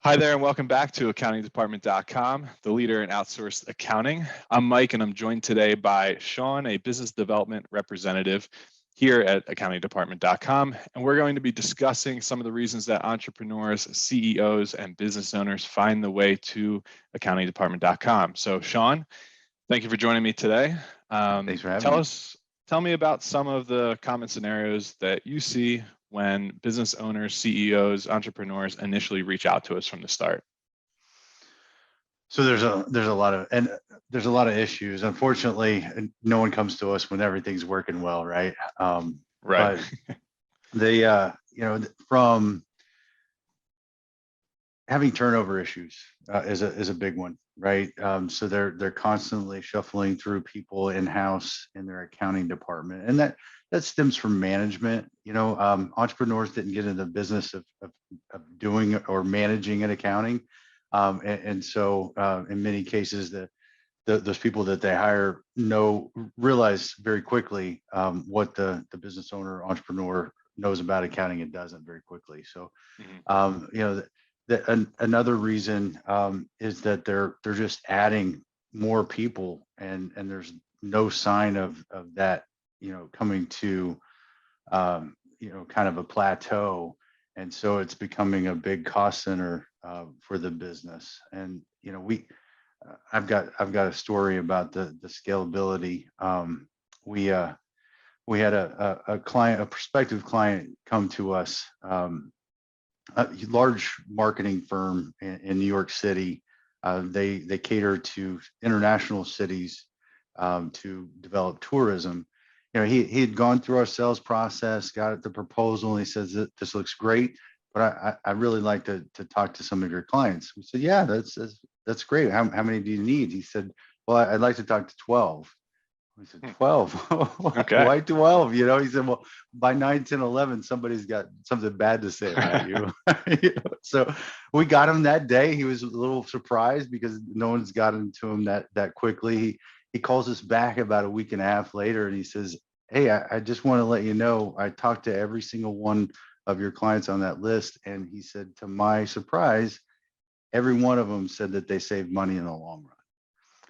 Hi there and welcome back to accountingdepartment.com, the leader in outsourced accounting. I'm Mike and I'm joined today by Shawn, a business development representative here at accountingdepartment.com. And we're going to be discussing some of the reasons that entrepreneurs, CEOs, and business owners find the way to accountingdepartment.com. So Shawn, thank you for joining me today. Thanks for having me. Tell me about some of the common scenarios that you see when business owners, CEOs, entrepreneurs initially reach out to us from the start. So there's a lot of issues. Unfortunately, no one comes to us when everything's working well, right? Right. But they, from having turnover issues is a big one, right? So they're constantly shuffling through people in-house in their accounting department, and that stems from management. Entrepreneurs didn't get into the business of doing or managing an accounting, and so in many cases those people that they hire realize very quickly what the business owner entrepreneur knows about accounting and doesn't very quickly. So another reason is that they're just adding more people, and there's no sign of that coming to kind of a plateau, and so it's becoming a big cost center for the business. And I've got a story about the scalability. We had a client, a prospective client, come to us. A large marketing firm in New York City. They cater to international cities to develop tourism. He had gone through our sales process, got the proposal, and he says that this looks great, but I really like to talk to some of your clients. We said, yeah, that's great. How many do you need? He said, well, I'd like to talk to 12. We said, 12? Okay. Why 12? He said, well, by 9, 10, 11, somebody's got something bad to say about you. So we got him that day. He was a little surprised because no one's gotten to him that quickly. He calls us back about a week and a half later, and he says, hey, I just want to let you know, I talked to every single one of your clients on that list. And he said, to my surprise, every one of them said that they saved money in the long run.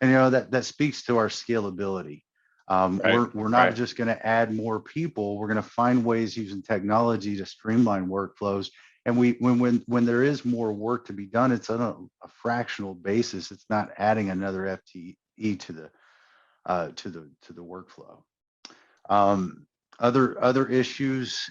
And that speaks to our scalability. We're not just going to add more people. We're going to find ways using technology to streamline workflows. And when there is more work to be done, it's on a fractional basis. It's not adding another FTE to the workflow. Other issues,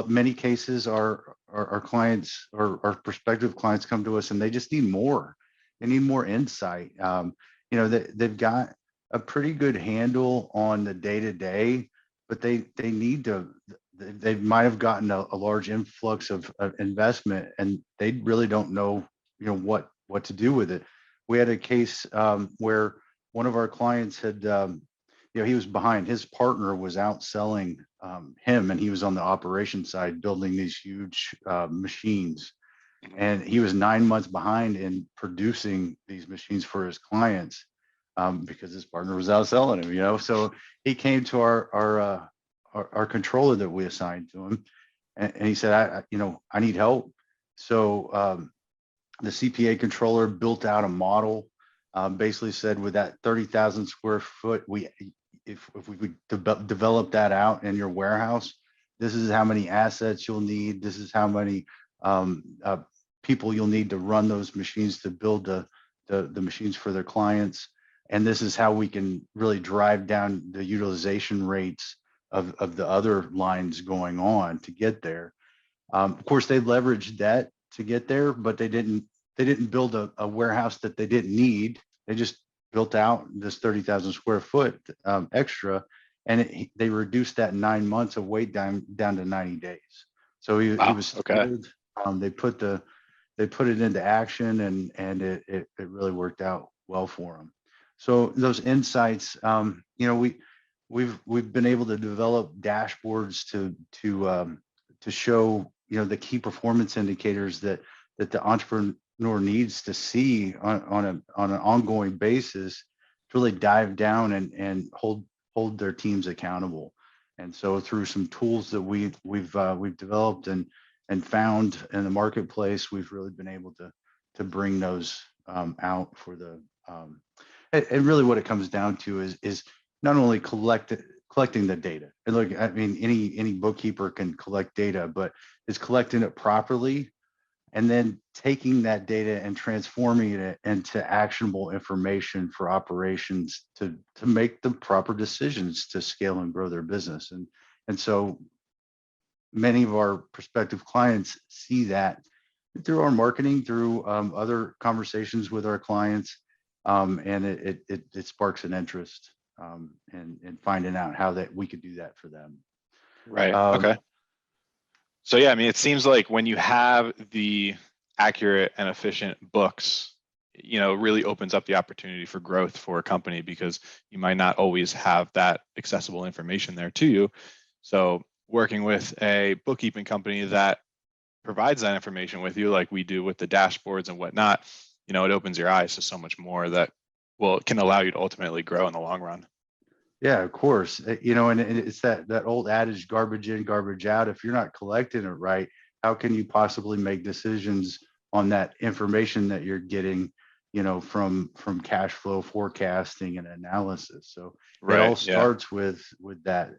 many cases our clients or our prospective clients come to us and they just need more. They need more insight. They've got a pretty good handle on the day-to-day, but they might have gotten a large influx of investment, and they really don't know what to do with it. We had a case where one of our clients had he was behind. His partner was outselling him, and he was on the operation side building these huge machines. And he was 9 months behind in producing these machines for his clients because his partner was outselling him. So he came to our controller that we assigned to him, and he said, I need help. So the CPA controller built out a model, basically said with that 30,000 square foot, if we could develop that out in your warehouse, this is how many assets you'll need. This is how many people you'll need to run those machines to build the machines for their clients. And this is how we can really drive down the utilization rates of the other lines going on to get there. Of course, they leveraged debt to get there, but they didn't build a warehouse that they didn't need. They just built out this 30,000 square foot extra, and they reduced that 9 months of wait down to 90 days. So he was okay. They put it into action, and it really worked out well for them. So those insights, we've been able to develop dashboards to show the key performance indicators that the entrepreneur needs to see on an ongoing basis to really dive down and hold their teams accountable. And so through some tools that we've developed and and found in the marketplace, we've really been able to bring those out for the and really what it comes down to is not only collecting the data. And look, I mean, any bookkeeper can collect data, but it's collecting it properly and then taking that data and transforming it into actionable information for operations to make the proper decisions to scale and grow their business. And so many of our prospective clients see that through our marketing, through other conversations with our clients, and it sparks an interest in finding out how that we could do that for them. Right. Okay. So yeah, I mean, it seems like when you have the accurate and efficient books, you know, it really opens up the opportunity for growth for a company because you might not always have that accessible information there to you. So working with a bookkeeping company that provides that information with you, like we do with the dashboards and whatnot, you know, it opens your eyes to so much more that can allow you to ultimately grow in the long run. Yeah, of course. You know, and it's that old adage, garbage in, garbage out. If you're not collecting it right, how can you possibly make decisions on that information that you're getting, you know, from cash flow forecasting and analysis? So it all starts with that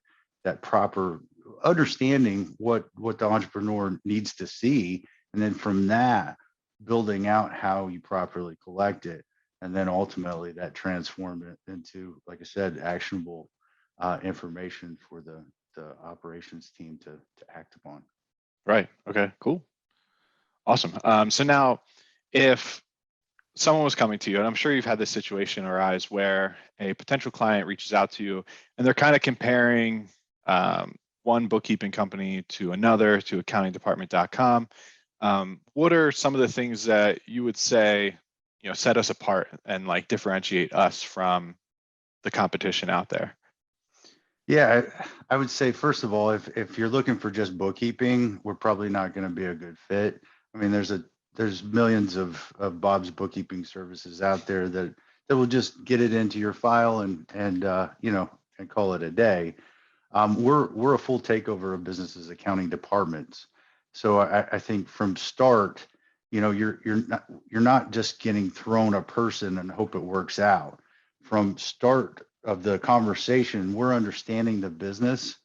proper understanding what the entrepreneur needs to see, and then from that building out how you properly collect it, and then ultimately that transformed it into, like I said, actionable information for the operations team to act upon. Right. Okay, cool. Awesome. So now if someone was coming to you, and I'm sure you've had this situation arise where a potential client reaches out to you and they're kind of comparing one bookkeeping company to another, to accountingdepartment.com. What are some of the things that you would say, you know, set us apart and like differentiate us from the competition out there? Yeah, I would say, first of all, if you're looking for just bookkeeping, we're probably not going to be a good fit. I mean, there's millions of Bob's bookkeeping services out there that will just get it into your file and you know, and call it a day. We're a full takeover of businesses accounting departments. So I think from start, you know, you're not just getting thrown a person and hope it works out. From start of the conversation, we're understanding the business,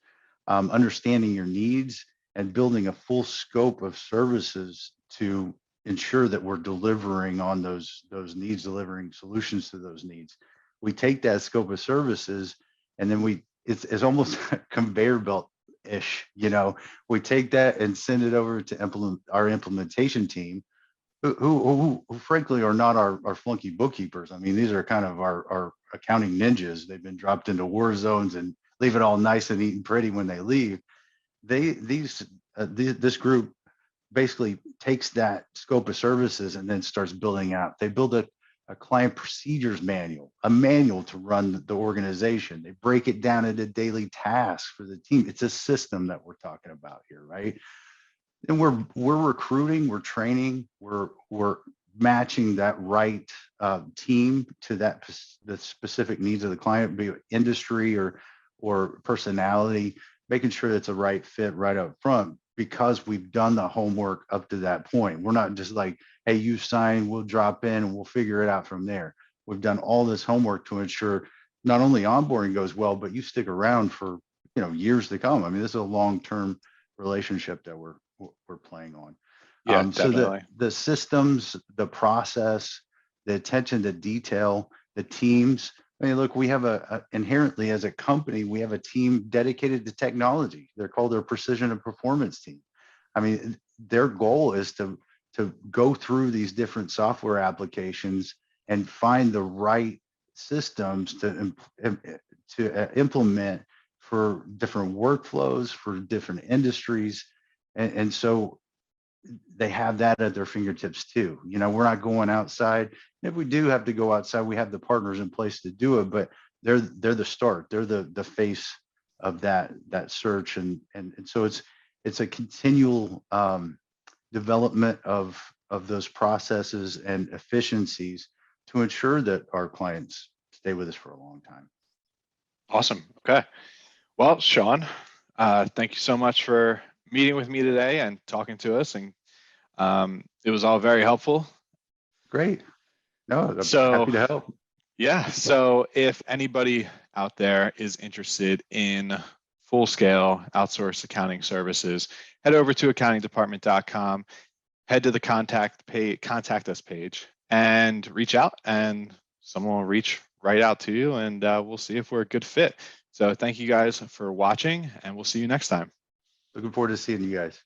understanding your needs, and building a full scope of services to ensure that we're delivering on those needs, delivering solutions to those needs. We take that scope of services, and then it's almost conveyor belt ish. You know, we take that and send it over to our implementation team, who frankly are not our flunky bookkeepers. I mean, these are kind of our accounting ninjas. They've been dropped into war zones and leave it all nice and neat and pretty when they leave. This group basically takes that scope of services and then starts building out. They build a client procedures manual, a manual to run the organization. They break it down into daily tasks for the team. It's a system that we're talking about here, right? And we're recruiting, we're training, we're matching that right team to the specific needs of the client, be it industry or personality, making sure it's a right fit right up front, because we've done the homework up to that point. We're not just like, hey, you sign, we'll drop in and we'll figure it out from there. We've done all this homework to ensure not only onboarding goes well, but you stick around for, you know, years to come. I mean, this is a long-term relationship that we're playing on. Yeah, definitely. So the systems, the process, the attention to detail, the teams. I mean, look, we have inherently as a company, we have a team dedicated to technology. They're called their precision and performance team. I mean, their goal is to go through these different software applications and find the right systems to implement for different workflows, for different industries. And so they have that at their fingertips too. You know, we're not going outside. If we do have to go outside, we have the partners in place to do it, but they're the start. They're the face of that search. And so it's a continual development of those processes and efficiencies to ensure that our clients stay with us for a long time. Awesome. Okay. Well, Shawn, thank you so much for meeting with me today and talking to us, and it was all very helpful. Great. No, I'm So happy to help. yeah, so if anybody out there is interested in full-scale outsourced accounting services, head over to accountingdepartment.com, head to the contact us page, and reach out, and someone will reach right out to you, and we'll see if we're a good fit. So thank you guys for watching, and we'll see you next time. Looking forward to seeing you guys.